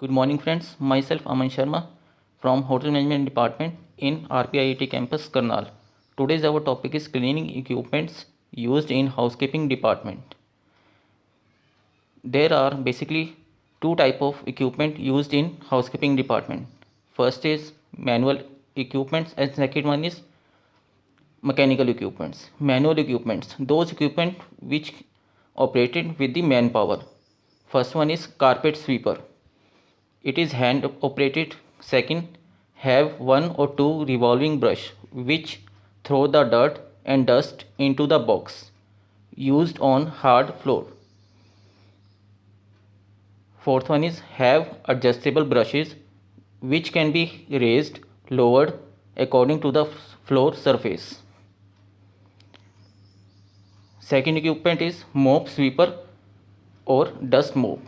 Good morning, friends. Myself Aman Sharma from Hotel Management Department in RPIIT campus, Karnal. Today's our topic is cleaning equipments used in housekeeping department. There are basically two type of equipment used in housekeeping department. First is manual equipments and second one is mechanical equipments. Manual equipments, those equipment which operated with the manpower. First one is carpet sweeper. It is hand operated. Second, have one or two revolving brush which throw the dirt and dust into the box used on hard floor. Fourth one is have adjustable brushes which can be raised, lowered according to the floor surface. Second equipment is mop sweeper or dust mop,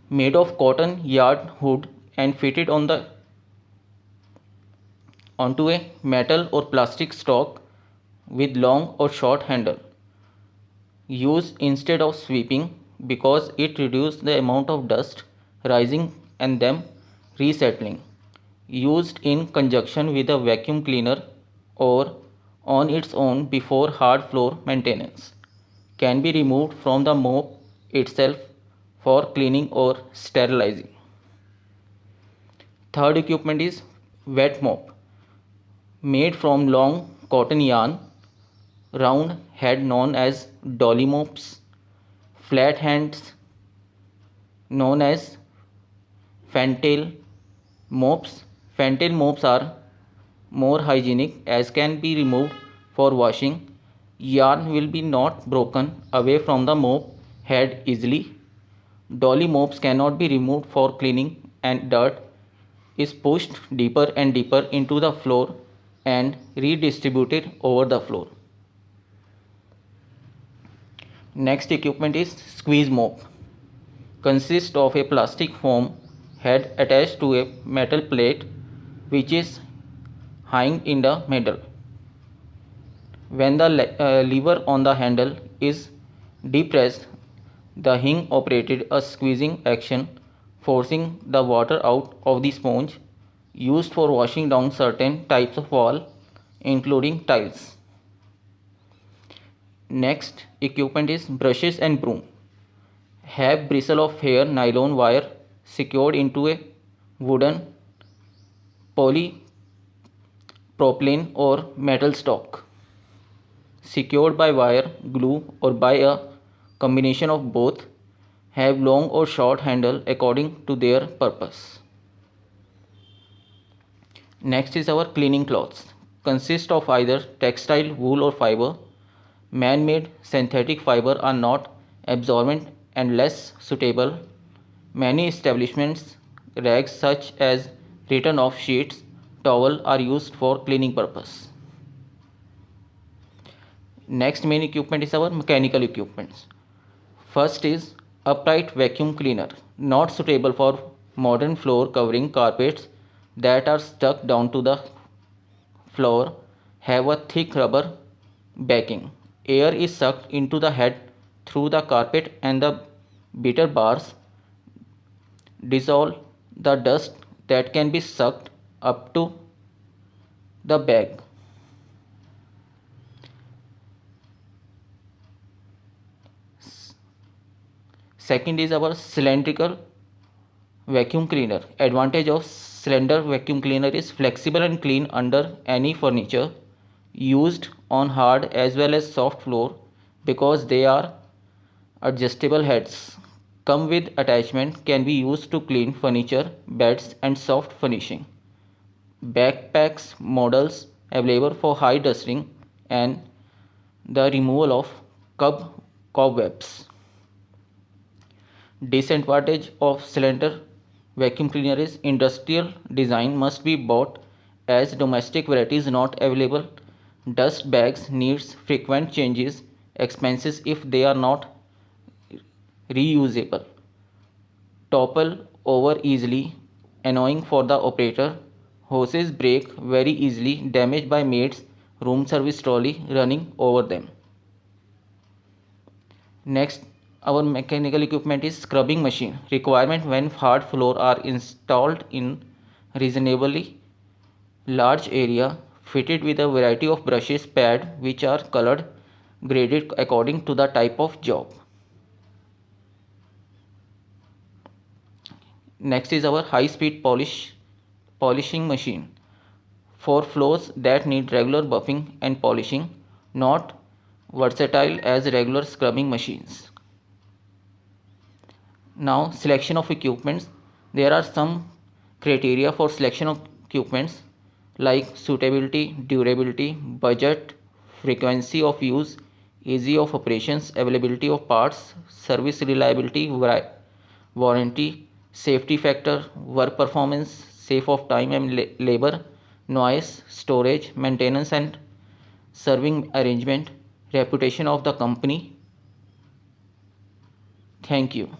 made of cotton yard hood and fitted onto a metal or plastic stalk with long or short handle, used instead of sweeping because it reduces the amount of dust rising and them resettling, used in conjunction with a vacuum cleaner or on its own before hard floor maintenance, can be removed from the mop itself for cleaning or sterilizing. Third equipment is wet mop, made from long cotton yarn, round head known as dolly mops, flat hands known as fantail mops. Fantail mops are more hygienic as can be removed for washing. Yarn will be not broken away from the mop head easily. Dolly mops cannot be removed for cleaning and dirt is pushed deeper and deeper into the floor and redistributed over the floor. Next equipment is squeeze mop. Consists of a plastic foam head attached to a metal plate which is hung in the middle. When the lever on the handle is depressed, the hinge operated a squeezing action, forcing the water out of the sponge used for washing down certain types of wall, including tiles. Next equipment is brushes and broom. Have bristle of hair nylon wire secured into a wooden polypropylene or metal stock, secured by wire, glue or by a combination of both, have long or short handle according to their purpose. Next is our cleaning cloths. Consist of either textile, wool or fiber. Man-made synthetic fiber are not absorbent and less suitable. Many establishments rags such as written off sheets, towel are used for cleaning purpose. Next main equipment is our mechanical equipments. First is upright vacuum cleaner, not suitable for modern floor covering carpets that are stuck down to the floor, have a thick rubber backing. Air is sucked into the head through the carpet and the beater bars dissolve the dust that can be sucked up to the bag. Second is our cylindrical vacuum cleaner. Advantage of cylinder vacuum cleaner is flexible and clean under any furniture used on hard as well as soft floor because they are adjustable heads. Come with attachment, can be used to clean furniture, beds and soft furnishing. Backpacks models available for high dusting and the removal of cobwebs. Disadvantage of cylinder vacuum cleaner is industrial design must be bought as domestic varieties not available. Dust bags needs frequent changes, expenses if they are not reusable. Topple over easily, annoying for the operator. Hoses break very easily, damaged by maids, room service trolley running over them. Next Our mechanical equipment is scrubbing machine. Requirement: when hard floor are installed in reasonably large area, fitted with a variety of brushes, pad which are colored, graded according to the type of job. Next is our high speed polishing machine for floors that need regular buffing and polishing, not versatile as regular scrubbing machines. Now, selection of equipments. There are some criteria for selection of equipments like suitability, durability, budget, frequency of use, ease of operations, availability of parts, service reliability, warranty, safety factor, work performance, safe of time and labor, noise, storage, maintenance and serving arrangement, reputation of the company. Thank you.